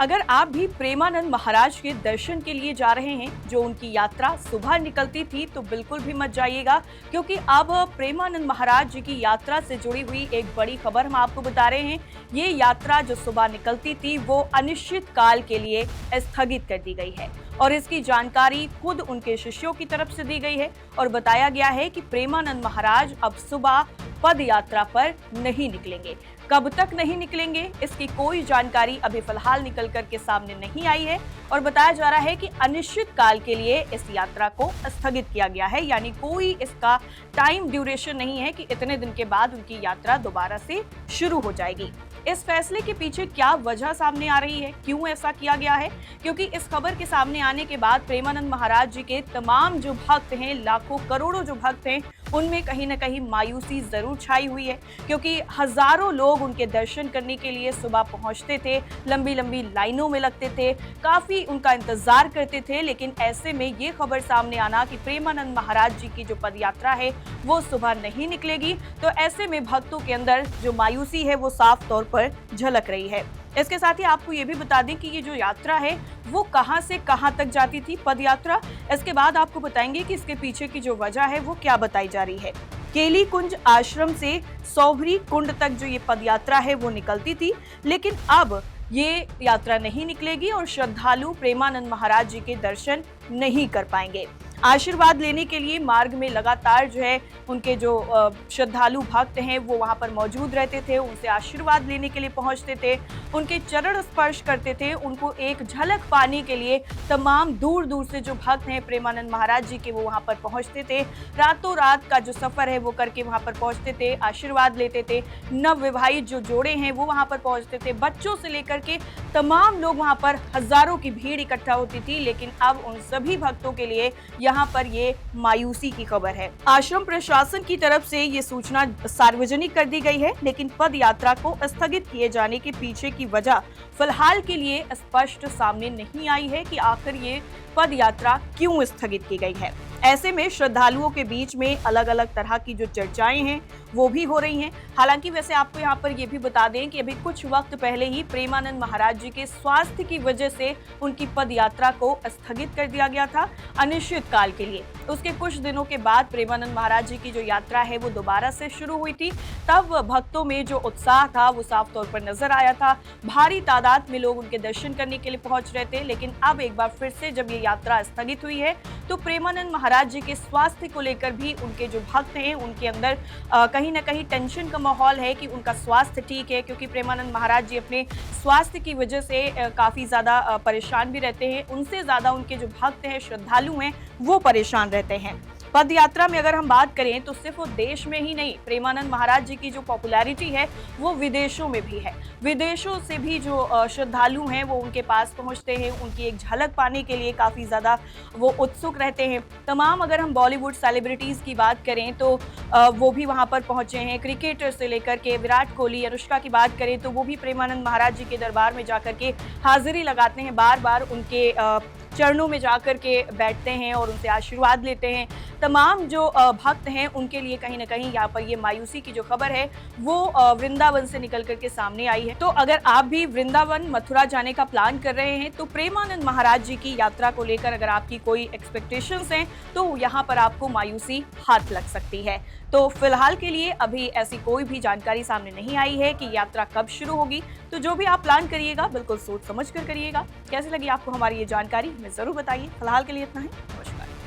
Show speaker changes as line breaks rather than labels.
अगर आप भी प्रेमानंद महाराज के दर्शन के लिए जा रहे हैं, जो उनकी यात्रा सुबह निकलती थी, तो बिल्कुल भी मत जाइएगा, क्योंकि अब प्रेमानंद महाराज जी की यात्रा से जुड़ी हुई एक बड़ी खबर हम आपको बता रहे हैं। ये यात्रा जो सुबह निकलती थी वो अनिश्चित काल के लिए स्थगित कर दी गई है और इसकी जानकारी खुद उनके शिष्यों की तरफ से दी गई है और बताया गया है कि प्रेमानंद महाराज अब सुबह पद यात्रा पर नहीं निकलेंगे। कब तक नहीं निकलेंगे, इसकी कोई जानकारी अभी फिलहाल निकल कर के सामने नहीं आई है और बताया जा रहा है कि अनिश्चित काल के लिए इस यात्रा को स्थगित किया गया है, यानी कोई इसका टाइम ड्यूरेशन नहीं है कि इतने दिन के बाद उनकी यात्रा दोबारा से शुरू हो जाएगी। इस फैसले के पीछे क्या वजह सामने आ रही है, क्यों ऐसा किया गया है? क्योंकि इस खबर के सामने आने के बाद प्रेमानंद महाराज जी के तमाम जो भक्त हैं, लाखों करोड़ों जो भक्त हैं, उनमें कहीं ना कहीं मायूसी जरूर छाई हुई है, क्योंकि हजारों लोग उनके दर्शन करने के लिए सुबह पहुंचते थे, लंबी लंबी लाइनों में लगते थे, काफी उनका इंतजार करते थे। लेकिन ऐसे में ये खबर सामने आना कि प्रेमानंद महाराज जी की जो पद यात्रा है वो सुबह नहीं निकलेगी, तो ऐसे में भक्तों के अंदर जो मायूसी है वो साफ तौर पर झलक रही है। इसके साथ ही आपको ये भी बता दें कि ये जो यात्रा है वो कहां से कहां तक जाती थी, पद यात्रा। इसके बाद आपको बताएंगे कि इसके पीछे की जो वजह है वो क्या बताई जा रही है। केली कुंज आश्रम से सौभरी कुंड तक जो ये पद यात्रा है वो निकलती थी, लेकिन अब ये यात्रा नहीं निकलेगी और श्रद्धालु प्रेमानंद महाराज जी के दर्शन नहीं कर पाएंगे। आशीर्वाद लेने के लिए मार्ग में लगातार जो है उनके जो श्रद्धालु भक्त हैं वो वहां पर मौजूद रहते थे, उनसे आशीर्वाद लेने के लिए पहुंचते थे, उनके चरण स्पर्श करते थे, उनको एक झलक पाने के लिए तमाम दूर दूर से जो भक्त हैं प्रेमानंद महाराज जी के वो वहां पर पहुंचते थे। रातों रात का जो सफर है वो करके वहां पर पहुंचते थे, आशीर्वाद लेते थे। नव विवाहित जो जोड़े हैं वो वहां पर पहुंचते थे, बच्चों से लेकर के तमाम लोग वहां पर, हजारों की भीड़ इकट्ठा होती थी। लेकिन अब उन सभी भक्तों के लिए यहाँ पर ये मायूसी की खबर है। आश्रम प्रशासन की तरफ से ये सूचना सार्वजनिक कर दी गई है, लेकिन पद यात्रा को स्थगित किए जाने के पीछे की वजह फिलहाल के लिए स्पष्ट सामने नहीं आई है कि आखिर ये पद यात्रा क्यों स्थगित की गई है। ऐसे में श्रद्धालुओं के बीच में अलग अलग तरह की जो चर्चाएं हैं वो भी हो रही हैं। हालांकि वैसे आपको यहाँ पर ये भी बता दें कि अभी कुछ वक्त पहले ही प्रेमानंद महाराज जी के स्वास्थ्य की वजह से उनकी पद यात्रा को स्थगित कर दिया गया था अनिश्चित काल के लिए। उसके कुछ दिनों के बाद प्रेमानंद महाराज जी की जो यात्रा है वो दोबारा से शुरू हुई थी। तब भक्तों में जो उत्साह था वो साफ तौर पर नजर आया था, भारी तादाद में लोग उनके दर्शन करने के लिए पहुंच रहे थे। लेकिन अब एक बार फिर से जब ये यात्रा स्थगित हुई है तो प्रेमानंद महाराज जी के स्वास्थ्य को लेकर भी उनके जो भक्त हैं उनके अंदर कहीं ना कहीं टेंशन का माहौल है कि उनका स्वास्थ्य ठीक है, क्योंकि प्रेमानंद महाराज जी अपने स्वास्थ्य की वजह से काफी ज्यादा परेशान भी रहते हैं। उनसे ज्यादा उनके जो भक्त हैं, श्रद्धालु हैं, वो परेशान रहते हैं। पद यात्रा में अगर हम बात करें तो सिर्फ वो देश में ही नहीं, प्रेमानंद महाराज जी की जो पॉपुलैरिटी है वो विदेशों में भी है। विदेशों से भी जो श्रद्धालु हैं वो उनके पास पहुंचते हैं, उनकी एक झलक पाने के लिए काफ़ी ज़्यादा वो उत्सुक रहते हैं। तमाम अगर हम बॉलीवुड सेलिब्रिटीज़ की बात करें तो वो भी वहाँ पर पहुँचे हैं। क्रिकेटर से लेकर के विराट कोहली, अनुष्का की बात करें तो वो भी प्रेमानंद महाराज जी के दरबार में जाकर के हाजिरी लगाते हैं, बार बार उनके चरणों में जाकर के बैठते हैं और उनसे आशीर्वाद लेते हैं। तमाम जो भक्त हैं उनके लिए कहीं ना कहीं यहाँ पर ये मायूसी की जो खबर है वो वृंदावन से निकल करके सामने आई है। तो अगर आप भी वृंदावन, मथुरा जाने का प्लान कर रहे हैं तो प्रेमानंद महाराज जी की यात्रा को लेकर अगर आपकी कोई एक्सपेक्टेशंस हैं तो यहाँ पर आपको मायूसी हाथ लग सकती है। तो फिलहाल के लिए अभी ऐसी कोई भी जानकारी सामने नहीं आई है कि यात्रा कब शुरू होगी। तो जो भी आप प्लान करिएगा बिल्कुल सोच समझ कर करिएगा। कैसी लगी आपको हमारी ये जानकारी हमें जरूर बताइए। फिलहाल के लिए इतना ही।